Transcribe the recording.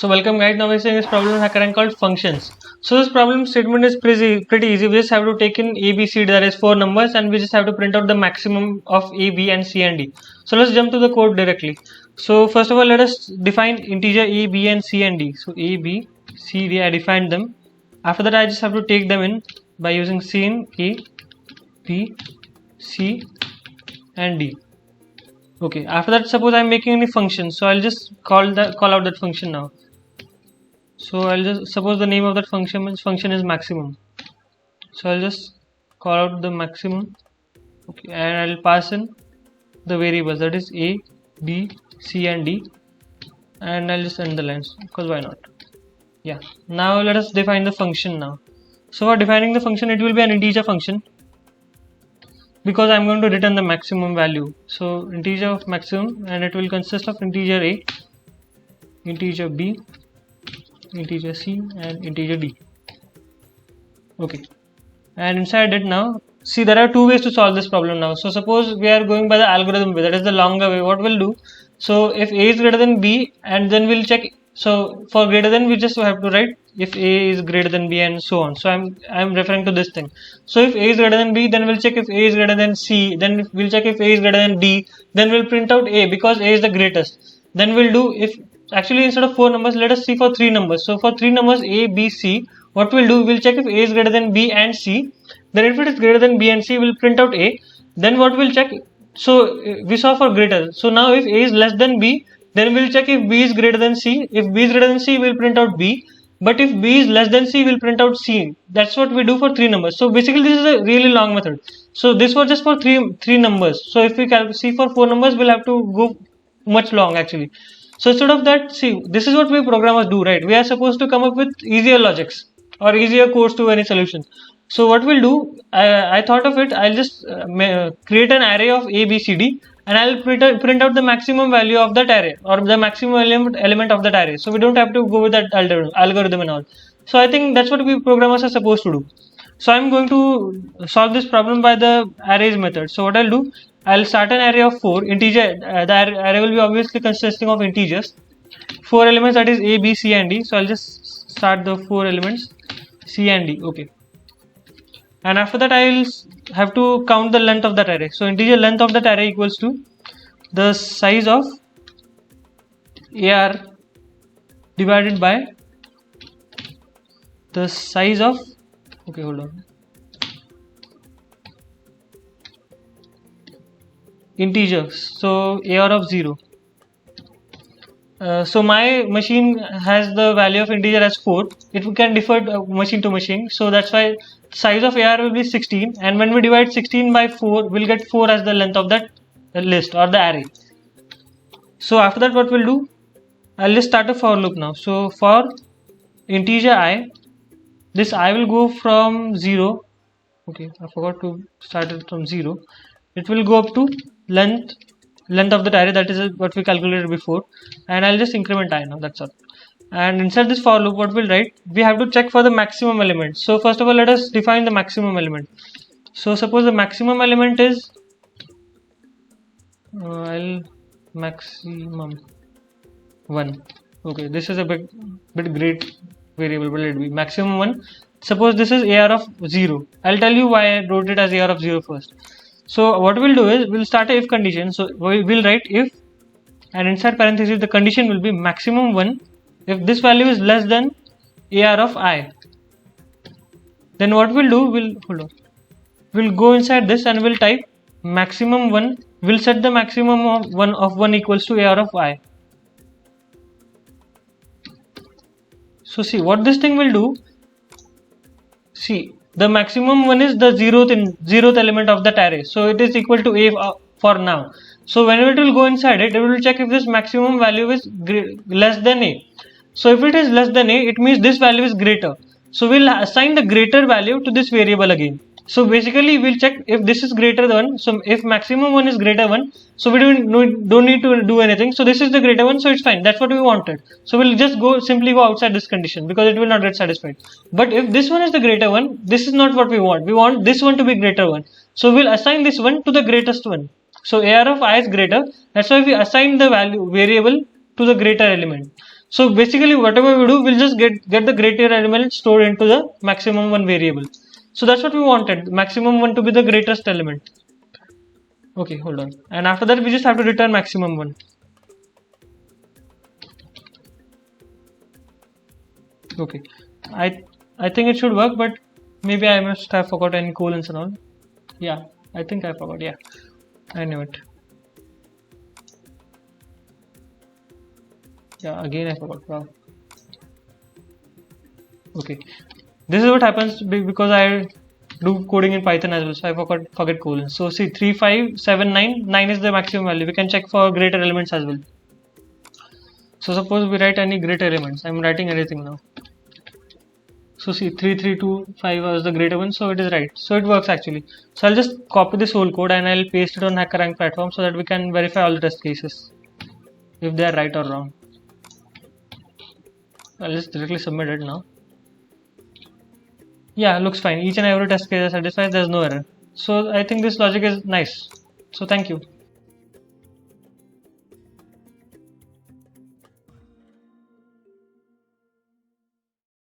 So welcome guys, now we're seeing this problem in HackerRank called functions. So this problem statement is pretty easy. We just have to take in A, B, C, that is 4 numbers, and we just have to print out the maximum of A, B and C and D. So let's jump to the code directly. So first of all, let us define integer A, B and C and D. So A, B, C, D, I defined them. After that I just have to take them in by using cin A, B, C and D. Okay, after that suppose I'm making any function, so I'll just call out that function now. So I'll just suppose the name of that function is maximum. So I'll just call out the maximum. Okay, and I'll pass in the variables, that is A, B, C and D, and I'll just end the lines because why not. Yeah, now let us define the function now. So for defining the function, it will be an integer function because I'm going to return the maximum value. So integer of maximum, and it will consist of integer A, integer B, integer C and integer D. Okay, and inside it now, see there are two ways to solve this problem now. So suppose we are going by the algorithm way, that is the longer way. What we'll do, so if A is greater than B, and then we'll check. So for greater than, we just have to write if A is greater than B and so on. So I'm referring to this thing. So if A is greater than B, then we'll check if A is greater than C, then we'll check if A is greater than D, then we'll print out A because A is the greatest. Then we'll do, if actually instead of 4 numbers, let us see for 3 numbers. So for 3 numbers A, B, C, what we'll do, we'll check if A is greater than B and C. Then if it is greater than B and C, we'll print out A. Then what we'll check, so we saw for greater. So now if A is less than B, then we'll check if B is greater than C. If B is greater than C, we'll print out B. But if B is less than C, we'll print out C. That's what we do for 3 numbers. So basically this is a really long method. So this was just for three numbers. So if we see for 4 numbers, we'll have to go much long actually. So instead of that, see, this is what we programmers do, right? We are supposed to come up with easier logics or easier codes to any solution. So what we'll do, I thought of it, I'll just create an array of A, B, C, D, and I'll print out the maximum value of that array or the maximum element of that array. So we don't have to go with that algorithm and all. So I think that's what we programmers are supposed to do. So I'm going to solve this problem by the arrays method. So what I'll do, I'll start an array of 4 integer. The array will be obviously consisting of integers, 4 elements, that is A, B, C and D. So I'll just start the 4 elements C and D. Okay, and after that I'll have to count the length of that array. So integer length of that array equals to the size of AR divided by the size of, okay, hold on, integers. So AR of 0. So my machine has the value of integer as 4. It can differ machine to machine. So that's why size of AR will be 16. And when we divide 16 by 4, we'll get 4 as the length of that list or the array. So after that, what we'll do, I'll just start a for loop now. So for integer I, this I will go from 0. Okay, I forgot to start it from 0. It will go up to length of the array, that is what we calculated before, and I'll just increment I now, that's all. And inside this for loop, what we'll write, we have to check for the maximum element. So first of all, let us define the maximum element. So suppose the maximum element is maximum 1. Okay, this is a bit great variable, but let it be maximum 1. Suppose this is AR of 0. I'll tell you why I wrote it as AR of 0 first. So what we'll do is, we'll start a if condition. So we'll write if, and inside parentheses the condition will be maximum 1 if this value is less than AR of I. Then what we'll do, we'll go inside this and we'll type maximum 1. We'll set the maximum of 1 equals to AR of I. So see what this thing will do. See, the maximum 1 is the zeroth element of that array. So it is equal to A for now. So whenever it will go inside it, it will check if this maximum value is less than A. So if it is less than A, it means this value is greater. So we'll assign the greater value to this variable again. So basically we'll check if this is greater than 1. So if maximum 1 is greater 1, so we don't need to do anything. So this is the greater one, so it's fine. That's what we wanted. So we'll just simply go outside this condition because it will not get satisfied. But if this one is the greater one, this is not what we want. We want this one to be greater one. So we'll assign this one to the greatest one. So AR of I is greater. That's why we assign the variable to the greater element. So basically whatever we do, we'll just get the greater element stored into the maximum one variable. So that's what we wanted, maximum one to be the greatest element. Okay, hold on. And after that we just have to return maximum one. Okay, I think it should work, but maybe I must have forgot any colons and all. Yeah, I think I forgot. Yeah, I knew it. Yeah, again I forgot. Wow. Okay, this is what happens because I do coding in Python as well, so I forget colons. So see, 3, 5, 7, 9. 9 is the maximum value. We can check for greater elements as well. So suppose we write any greater elements. I'm writing everything now. So see, 3, 3, 2, 5 was the greater one, so it is right. So it works actually. So I'll just copy this whole code and I'll paste it on HackerRank platform so that we can verify all the test cases if they are right or wrong. I'll just directly submit it now. Yeah, looks fine. Each and every test case is satisfied. There's no error. So I think this logic is nice. So thank you.